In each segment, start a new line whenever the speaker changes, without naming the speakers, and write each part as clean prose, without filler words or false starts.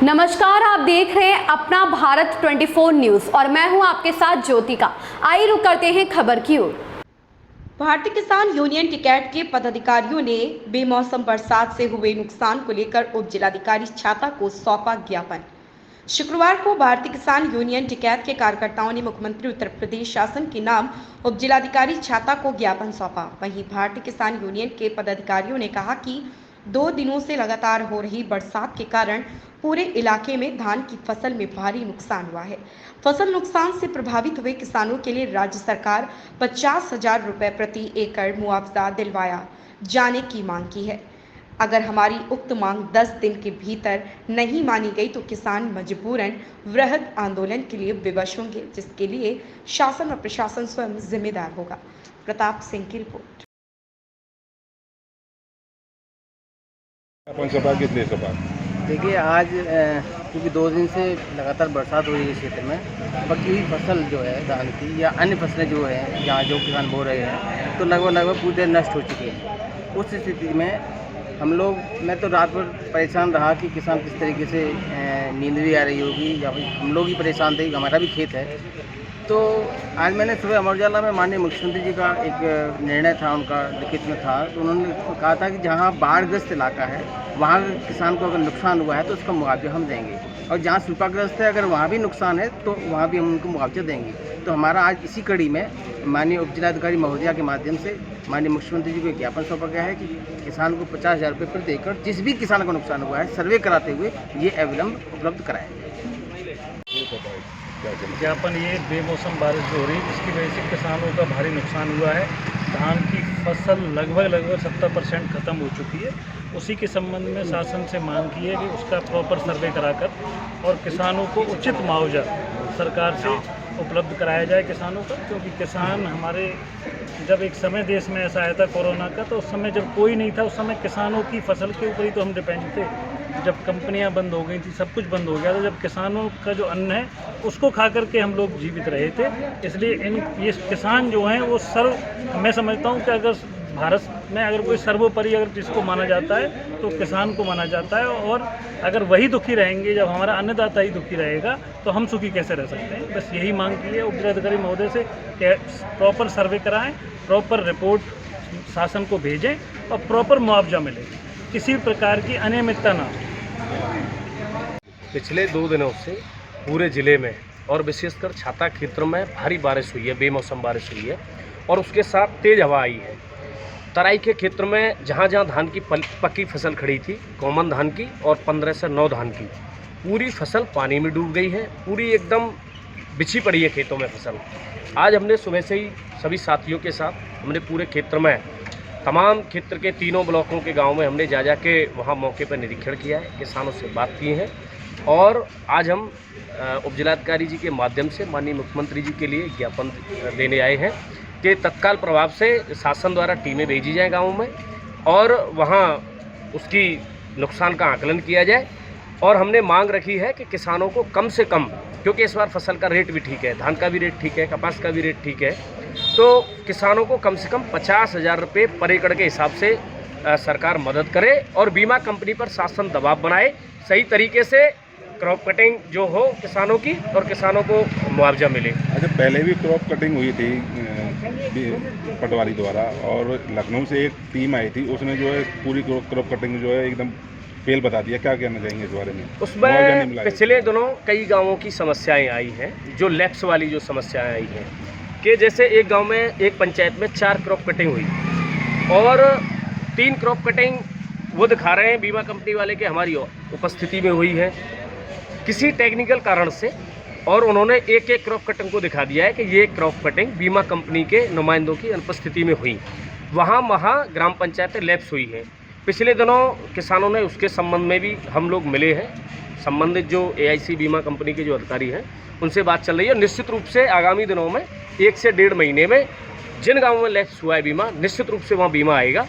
नमस्कार, आप देख रहे हैं अपना भारत 24 न्यूज और मैं हूं आपके साथ ज्योतिका। आइए रुक करते हैं खबर की ओर।
भारतीय किसान यूनियन टिकैत के पदाधिकारियों ने बेमौसम बरसात से हुए नुकसान को लेकर उप जिलाधिकारी छाता को सौंपा ज्ञापन। शुक्रवार को भारतीय किसान यूनियन टिकैत के कार्यकर्ताओं ने मुख्यमंत्री उत्तर प्रदेश शासन के नाम उप जिलाधिकारी छाता को ज्ञापन सौंपा। वहीं भारतीय किसान यूनियन के पदाधिकारियों ने कहा कि 2 दिनों से लगातार हो रही बरसात के कारण पूरे इलाके में धान की फसल में भारी नुकसान हुआ है। फसल नुकसान से प्रभावित हुए किसानों के लिए राज्य सरकार 50,000 रुपये प्रति एकड़ मुआवजा दिलवाया जाने की मांग की है। अगर हमारी उक्त मांग 10 दिन के भीतर नहीं मानी गई तो किसान मजबूरन वृहद आंदोलन के लिए विवश होंगे, जिसके लिए शासन और प्रशासन स्वयं जिम्मेदार होगा। प्रताप सिंह की रिपोर्ट।
देखिए, आज क्योंकि 2 दिन से लगातार बरसात हो रही है क्षेत्र में, पकी हुई फसल जो है धान की या अन्य फसलें जो हैं जहाँ जो किसान बो रहे हैं तो लगभग पूरी तरह नष्ट हो चुकी हैं। उस स्थिति में मैं तो रात भर परेशान रहा कि किसान किस तरीके से नींद भी आ रही होगी या फिर हम लोग ही परेशान थे, हमारा भी खेत है। तो आज मैंने सुबह अमर उजाला में माननीय मुख्यमंत्री जी का एक निर्णय था, उनका लिखित में था, तो उन्होंने कहा था कि जहां बाढ़ग्रस्त इलाका है वहां किसान को अगर नुकसान हुआ है तो उसका मुआवजा हम देंगे, और जहां सूखाग्रस्त है अगर वहां भी नुकसान है तो वहां भी हम उनको मुआवजा देंगे। तो हमारा आज इसी कड़ी में माननीय उप जिलाधिकारी महोदया के माध्यम से माननीय मुख्यमंत्री जी को ज्ञापन सौंपा गया है कि किसान को 50,000 रुपये प्रति एकड़ जिस भी किसान को नुकसान हुआ है सर्वे कराते हुए ये अविलंब उपलब्ध कराया।
ज्ञापन ये बेमौसम बारिश जो हो रही है जिसकी वजह से किसानों का भारी नुकसान हुआ है। धान की फसल लगभग 70% ख़त्म हो चुकी है। उसी के संबंध में शासन से मांग की है कि उसका प्रॉपर सर्वे कराकर और किसानों को उचित मुआवजा सरकार से उपलब्ध कराया जाए किसानों का, क्योंकि किसान हमारे जब एक समय देश में ऐसा आया था कोरोना का, तो उस समय जब कोई नहीं था उस समय किसानों की फसल के ऊपर ही तो हम डिपेंड थे। जब कंपनियां बंद हो गई थी, सब कुछ बंद हो गया था, जब किसानों का जो अन्न है उसको खा करके हम लोग जीवित रहे थे। इसलिए ये किसान जो हैं वो मैं समझता हूँ कि अगर भारत में अगर कोई सर्वोपरि अगर जिसको माना जाता है तो किसान को माना जाता है, और अगर वही दुखी रहेंगे, जब हमारा अन्नदाता ही दुखी रहेगा तो हम सुखी कैसे रह सकते हैं। बस यही मांग की है उप जिलाधिकारी महोदय से कि प्रॉपर सर्वे कराएं, प्रॉपर रिपोर्ट शासन को भेजें और प्रॉपर मुआवजा मिले, किसी प्रकार की अनियमितता ना हो।
पिछले 2 दिनों से पूरे ज़िले में और विशेषकर छाता क्षेत्र में भारी बारिश हुई है, बेमौसम बारिश हुई है और उसके साथ तेज़ हवा आई है। तराई के क्षेत्र में जहाँ जहाँ धान की पक्की फसल खड़ी थी, कॉमन धान की और 15 से 9 धान की, पूरी फसल पानी में डूब गई है, पूरी एकदम बिछी पड़ी है खेतों में फसल। आज हमने सुबह से ही सभी साथियों के साथ हमने पूरे क्षेत्र में तमाम क्षेत्र के 3 ब्लॉकों के गांव में हमने जा के वहां मौके पर निरीक्षण किया है, किसानों से बात की है और आज हम उप जिलाधिकारी जी के माध्यम से माननीय मुख्यमंत्री जी के लिए ज्ञापन देने आए हैं कि तत्काल प्रभाव से शासन द्वारा टीमें भेजी जाएँ गाँव में और वहाँ उसकी नुकसान का आकलन किया जाए। और हमने मांग रखी है कि किसानों को कम से कम, क्योंकि इस बार फसल का रेट भी ठीक है, धान का भी रेट ठीक है, कपास का भी रेट ठीक है, तो किसानों को कम से कम 50,000 रुपये पर एकड़ के हिसाब से सरकार मदद करे और बीमा कंपनी पर शासन दबाव बनाए, सही तरीके से क्रॉप कटिंग जो हो किसानों की और किसानों को मुआवजा मिले।
अच्छा, पहले भी क्रॉप कटिंग हुई थी पटवारी द्वारा और लखनऊ से एक टीम आई थी, उसने जो है पूरी क्रॉप कटिंग जो है एकदम फेल बता दिया। क्या कहना चाहेंगे इस बारे में?
उसमें पिछले दिनों कई गाँवों की समस्याएं आई हैं, जो लैप्स वाली जो समस्याएं आई हैं कि जैसे एक गांव में एक पंचायत में 4 क्रॉप कटिंग हुई और 3 क्रॉप कटिंग वो दिखा रहे हैं बीमा कंपनी वाले के हमारी उपस्थिति में हुई है किसी टेक्निकल कारण से, और उन्होंने एक क्रॉप कटिंग को दिखा दिया है कि ये क्रॉप कटिंग बीमा कंपनी के नुमाइंदों की अनुपस्थिति में हुई। वहाँ ग्राम पंचायतें लैप्स हुई हैं। पिछले दिनों किसानों ने उसके संबंध में भी हम लोग मिले हैं, संबंधित जो AIC बीमा कंपनी के जो अधिकारी हैं उनसे बात चल रही है। निश्चित रूप से आगामी दिनों में 1 से 1.5 महीने में जिन गाँवों में लैप्स हुआ है बीमा, निश्चित रूप से वहाँ बीमा आएगा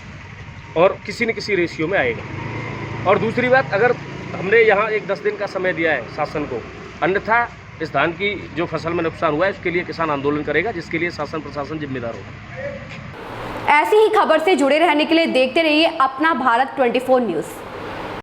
और किसी न किसी रेशियो में आएगा। और दूसरी बात, अगर हमने यहाँ एक 10 दिन का समय दिया है शासन को, अन्यथा इस धान की जो फसल में नुकसान हुआ है उसके लिए किसान आंदोलन करेगा, जिसके लिए शासन प्रशासन जिम्मेदार होगा।
ऐसी ही खबर से जुड़े रहने के लिए देखते रहिए अपना भारत 24 न्यूज़।